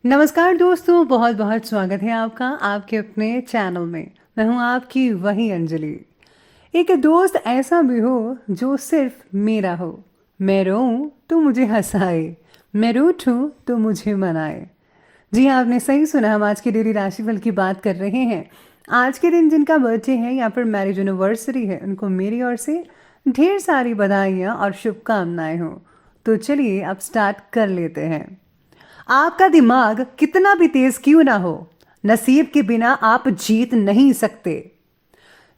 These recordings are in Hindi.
नमस्कार दोस्तों, बहुत बहुत स्वागत है आपका आपके अपने चैनल में। मैं हूं आपकी वही अंजलि। एक दोस्त ऐसा भी हो जो सिर्फ मेरा हो। मैं रोऊं तो मुझे हंसाए, मैं रूठूं तो मुझे मनाए। जी हाँ, आपने सही सुना। हम आज की डेली राशिफल की बात कर रहे हैं। आज के दिन जिनका बर्थडे है या फिर मैरिज एनिवर्सरी है, उनको मेरी ओर से ढेर सारी बधाइयाँ और शुभकामनाएं हो। तो चलिए अब स्टार्ट कर लेते हैं। आपका दिमाग कितना भी तेज क्यों ना हो, नसीब के बिना आप जीत नहीं सकते।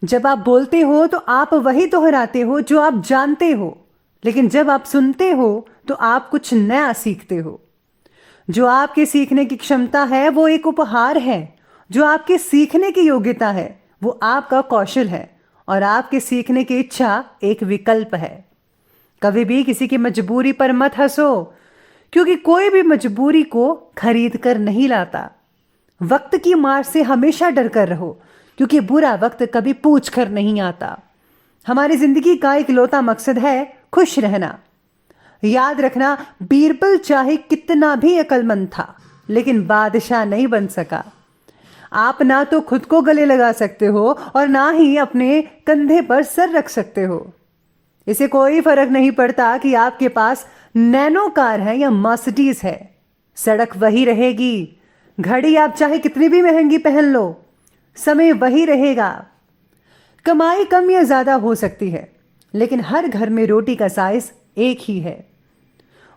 जब आप बोलते हो तो आप वही दोहराते हो जो आप जानते हो, लेकिन जब आप सुनते हो तो आप कुछ नया सीखते हो। जो आपके सीखने की क्षमता है वो एक उपहार है, जो आपके सीखने की योग्यता है वो आपका कौशल है, और आपके सीखने की इच्छा एक विकल्प है। कभी भी किसी की मजबूरी पर मत हंसो, क्योंकि कोई भी मजबूरी को खरीद कर नहीं लाता। वक्त की मार से हमेशा डर कर रहो, क्योंकि बुरा वक्त कभी पूछ कर नहीं आता। हमारी जिंदगी का इकलौता मकसद है खुश रहना। याद रखना, बीरबल चाहे कितना भी अक्लमंद था, लेकिन बादशाह नहीं बन सका। आप ना तो खुद को गले लगा सकते हो और ना ही अपने कंधे पर सर रख सकते हो। इसे कोई फर्क नहीं पड़ता कि आपके पास नैनो कार है या मर्सिडीज है, सड़क वही रहेगी। घड़ी आप चाहे कितनी भी महंगी पहन लो, समय वही रहेगा। कमाई कम या ज्यादा हो सकती है, लेकिन हर घर में रोटी का साइज एक ही है।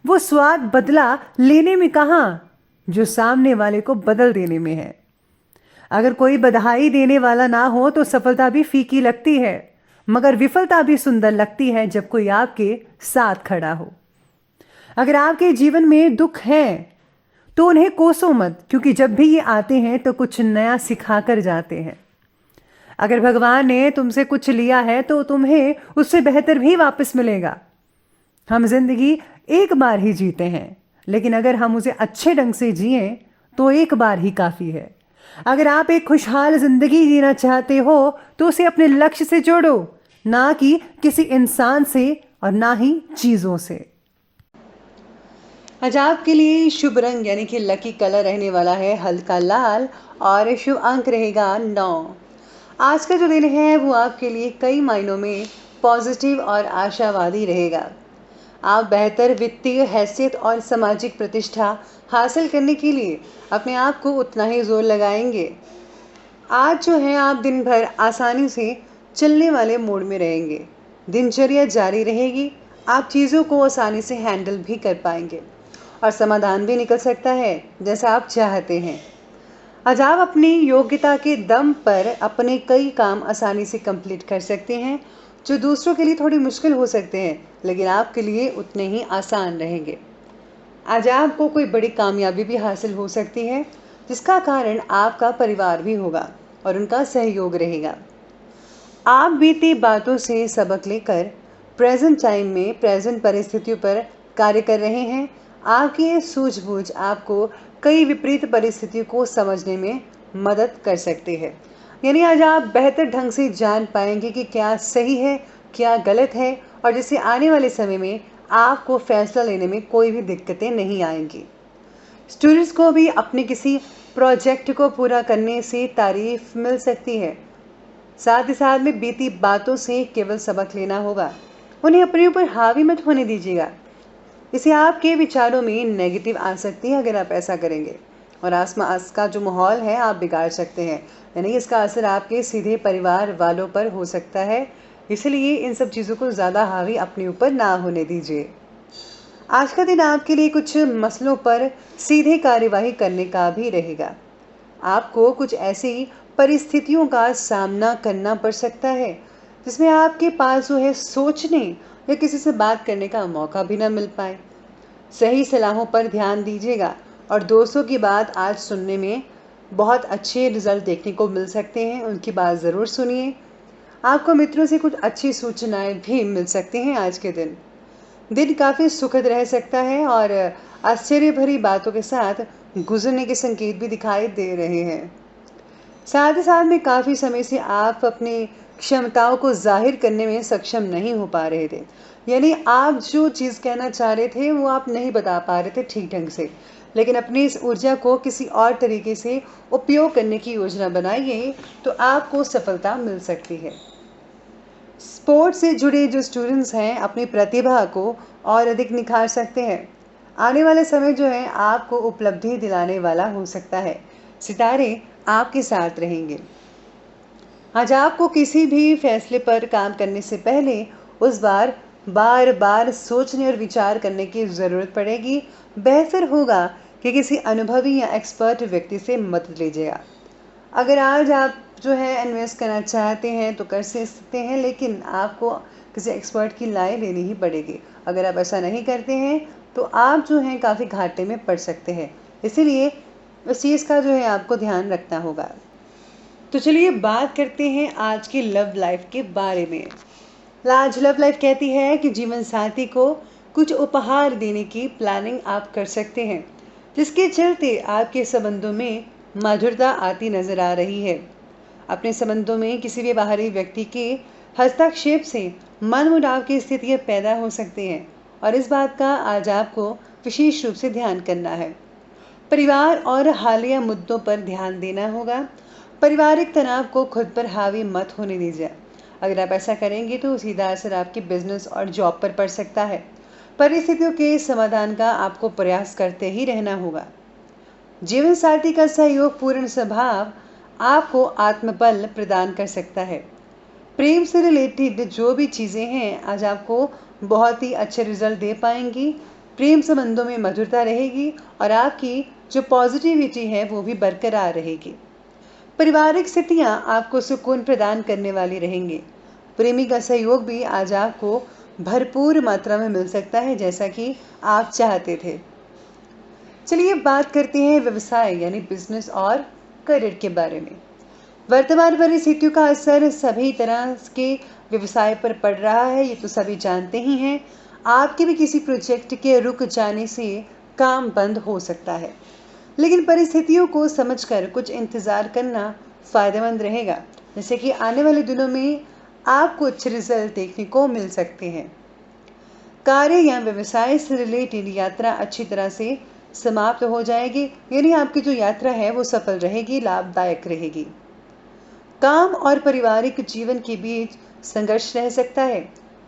वो स्वाद बदला लेने में कहां, जो सामने वाले को बदल देने में है। अगर कोई बधाई देने वाला ना हो तो सफलता भी फीकी लगती है, मगर विफलता भी सुंदर लगती है जब कोई आपके साथ खड़ा हो। अगर आपके जीवन में दुख है तो उन्हें कोसो मत, क्योंकि जब भी ये आते हैं तो कुछ नया सिखाकर जाते हैं। अगर भगवान ने तुमसे कुछ लिया है तो तुम्हें उससे बेहतर भी वापस मिलेगा। हम जिंदगी एक बार ही जीते हैं, लेकिन अगर हम उसे अच्छे ढंग से जिए तो एक बार ही काफी है। अगर आप एक खुशहाल जिंदगी जीना चाहते हो तो उसे अपने लक्ष्य से जोड़ो, ना कि किसी इंसान से और ना ही चीजों से। आज आपके लिए शुभ रंग यानी कि लकी कलर रहने वाला है हल्का लाल, और शुभ अंक रहेगा 9। आज का जो दिन है वो आपके लिए कई मायनों में पॉजिटिव और आशावादी रहेगा। आप बेहतर वित्तीय हैसियत और सामाजिक प्रतिष्ठा हासिल करने के लिए अपने आप को उतना ही जोर लगाएंगे। आज जो है आप दिन भर आसानी से चलने वाले मूड में रहेंगे। दिनचर्या जारी रहेगी, आप चीज़ों को आसानी से हैंडल भी कर पाएंगे और समाधान भी निकल सकता है जैसा आप चाहते हैं। आज आप अपनी योग्यता के दम पर अपने कई काम आसानी से कंप्लीट कर सकते हैं, जो दूसरों के लिए थोड़ी मुश्किल हो सकते हैं, लेकिन आपके लिए उतने ही आसान रहेंगे। आज आपको कोई बड़ी कामयाबी भी हासिल हो सकती है, जिसका कारण आपका परिवार भी होगा और उनका सहयोग रहेगा। आप बीती बातों से सबक लेकर प्रेजेंट टाइम में प्रेजेंट परिस्थितियों पर कार्य कर रहे हैं। आपकी ये सूझबूझ आपको कई विपरीत परिस्थितियों को समझने में मदद कर सकती है। यानी आज आप बेहतर ढंग से जान पाएंगे कि क्या सही है, क्या गलत है, और जिससे आने वाले समय में आपको फैसला लेने में कोई भी दिक्कतें नहीं आएंगी। स्टूडेंट्स को भी अपने किसी प्रोजेक्ट को पूरा करने से तारीफ मिल सकती है। साथ ही साथ में बीती बातों से केवल सबक लेना होगा, उन्हें अपने ऊपर हावी मत होने दीजिएगा। इसे आपके विचारों में नेगेटिव आ सकती है अगर आप ऐसा करेंगे, और आसपास का जो माहौल है आप बिगाड़ सकते हैं। यानी इसका असर आपके सीधे परिवार वालों पर हो सकता है, इसलिए इन सब चीज़ों को ज़्यादा हावी अपने ऊपर ना होने दीजिए। आज का दिन आपके लिए कुछ मसलों पर सीधे कार्यवाही करने का भी रहेगा। आपको कुछ ऐसी परिस्थितियों का सामना करना पड़ सकता है जिसमें आपके पास जो है सोचने या किसी से बात करने का मौका भी ना मिल पाए। सही सलाहों पर ध्यान दीजिएगा, और दोस्तों की बात आज सुनने में बहुत अच्छे रिजल्ट देखने को मिल सकते हैं, उनकी बात ज़रूर सुनिए। आपको मित्रों से कुछ अच्छी सूचनाएं भी मिल सकती हैं। आज के दिन काफ़ी सुखद रह सकता है और आश्चर्य भरी बातों के साथ गुजरने के संकेत भी दिखाई दे रहे हैं। साथ ही साथ में काफ़ी समय से आप अपनी क्षमताओं को जाहिर करने में सक्षम नहीं हो पा रहे थे। यानी आप जो चीज़ कहना चाह रहे थे वो आप नहीं बता पा रहे थे ठीक ढंग से, लेकिन अपनी इस ऊर्जा को किसी और तरीके से उपयोग करने की योजना बनाइए तो आपको सफलता मिल सकती है। स्पोर्ट्स से जुड़े जो स्टूडेंट्स हैं अपनी प्रतिभा को और अधिक निखार सकते हैं। आने वाला समय जो है आपको उपलब्धि दिलाने वाला हो सकता है। सितारे आपके साथ रहेंगे। आज आपको किसी भी फैसले पर काम करने से पहले उस बार बार सोचने और विचार करने की ज़रूरत पड़ेगी। बेहतर होगा कि किसी अनुभवी या एक्सपर्ट व्यक्ति से मदद लीजिएगा। अगर आज आप जो है इन्वेस्ट करना चाहते हैं तो कर सकते हैं, लेकिन आपको किसी एक्सपर्ट की राय लेनी ही पड़ेगी। अगर आप ऐसा नहीं करते हैं तो आप जो हैं काफ़ी घाटे में पड़ सकते हैं। इसीलिए इस चीज़ का जो है आपको ध्यान रखना होगा। तो चलिए बात करते हैं आज की लव लाइफ के बारे में। आज लव लाइफ कहती है कि जीवन साथी को कुछ उपहार देने की प्लानिंग आप कर सकते हैं, जिसके चलते आपके संबंधों में मधुरता आती नजर आ रही है। अपने संबंधों में किसी भी बाहरी व्यक्ति के हस्तक्षेप से मनमुटाव की स्थितियां पैदा हो सकती हैं और इस बात का आज आपको विशेष रूप से ध्यान करना है। परिवार और हालिया मुद्दों पर ध्यान देना होगा। पारिवारिक तनाव को खुद पर हावी मत होने दीजिए। अगर आप ऐसा करेंगे तो सीधा असर आपके बिजनेस और जॉब पर पड़ सकता है। परिस्थितियों के समाधान का आपको प्रयास करते ही रहना होगा। जीवन साथी का सहयोग पूर्ण स्वभाव आपको आत्मबल प्रदान कर सकता है। प्रेम से रिलेटेड जो भी चीज़ें हैं आज आपको बहुत ही अच्छे रिजल्ट दे पाएंगी। प्रेम संबंधों में मधुरता रहेगी और आपकी जो पॉजिटिविटी है वो भी बरकरार रहेगी। पारिवारिक स्थितियां आपको सुकून प्रदान करने वाली रहेंगी। प्रेमी का सहयोग भी आज आपको भरपूर मात्रा में मिल सकता है, जैसा कि आप चाहते थे। चलिए बात करते हैं व्यवसाय यानी बिजनेस और करियर के बारे में। वर्तमान परिस्थितियों का असर सभी तरह के व्यवसाय पर पड़ रहा है, ये तो सभी जानते ही हैं। आपके भी किसी प्रोजेक्ट के रुक जाने से काम बंद हो सकता है, लेकिन परिस्थितियों को समझकर कुछ इंतज़ार करना फ़ायदेमंद रहेगा, जैसे कि आने वाले दिनों में आपको अच्छे रिजल्ट देखने को मिल सकते हैं। कार्य या व्यवसाय से रिलेटेड यात्रा अच्छी तरह से समाप्त हो जाएगी, यानी आपकी जो यात्रा है वो सफल रहेगी, लाभदायक रहेगी। काम और पारिवारिक जीवन के बीच संघर्ष रह सकता है।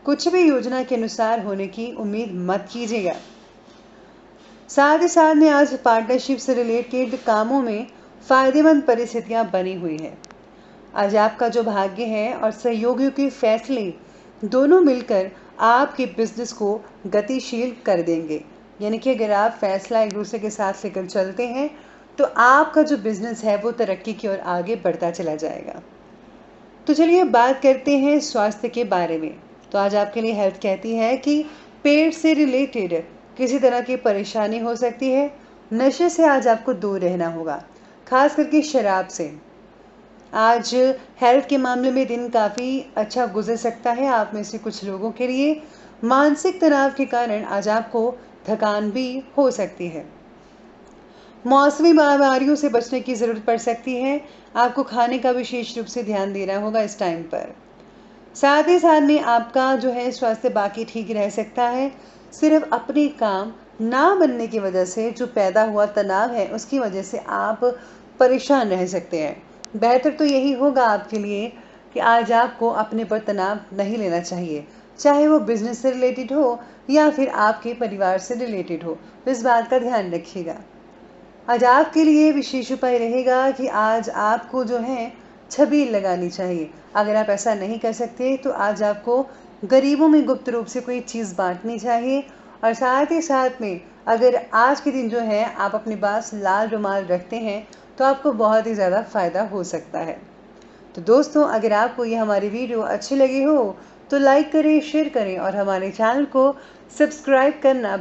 कुछ भी योजना के अनुसार होने की उम्मीद मत कीजिएगा। साथ ही साथ में आज पार्टनरशिप से रिलेटेड कामों में फायदेमंद परिस्थितियां बनी हुई है। आज आपका जो भाग्य है और सहयोगियों के फैसले दोनों मिलकर आपके बिजनेस को गतिशील कर देंगे। यानी कि अगर आप फैसला एक दूसरे के साथ लेकर चलते हैं तो आपका जो बिजनेस है वो तरक्की की ओर आगे बढ़ता चला जाएगा। तो चलिए बात करते हैं स्वास्थ्य के बारे में। तो आज आपके लिए हेल्थ कहती है कि पेट से रिलेटेड किसी तरह की परेशानी हो सकती है। नशे से आज आपको दूर रहना होगा, खास करके शराब से। आज हेल्थ के मामले में दिन काफ़ी अच्छा गुजर सकता है आप में से कुछ लोगों के लिए। मानसिक तनाव के कारण आज आपको थकान भी हो सकती है। मौसमी बीमारियों से बचने की ज़रूरत पड़ सकती है। आपको खाने का विशेष रूप से ध्यान देना होगा इस टाइम पर। साथ ही साथ में आपका जो है स्वास्थ्य बाकी ठीक रह सकता है। सिर्फ अपने काम ना बनने की वजह से जो पैदा हुआ तनाव है उसकी वजह से आप परेशान रह सकते हैं। बेहतर तो यही होगा आपके लिए कि आज आपको अपने पर तनाव नहीं लेना चाहिए, चाहे वो बिजनेस से रिलेटेड हो या फिर आपके परिवार से रिलेटेड हो। तो इस बात का ध्यान रखिएगा। आज आपके लिए विशेष उपाय रहेगा कि आज आपको जो है छबील लगानी चाहिए। अगर आप ऐसा नहीं कर सकते तो आज आपको गरीबों में गुप्त रूप से कोई चीज़ बांटनी चाहिए। और साथ ही साथ में अगर आज के दिन जो है आप अपने पास लाल रुमाल रखते हैं तो आपको बहुत ही ज़्यादा फ़ायदा हो सकता है। तो दोस्तों, अगर आपको ये हमारी वीडियो अच्छी लगी हो तो लाइक करें, शेयर करें और हमारे चैनल को सब्सक्राइब करना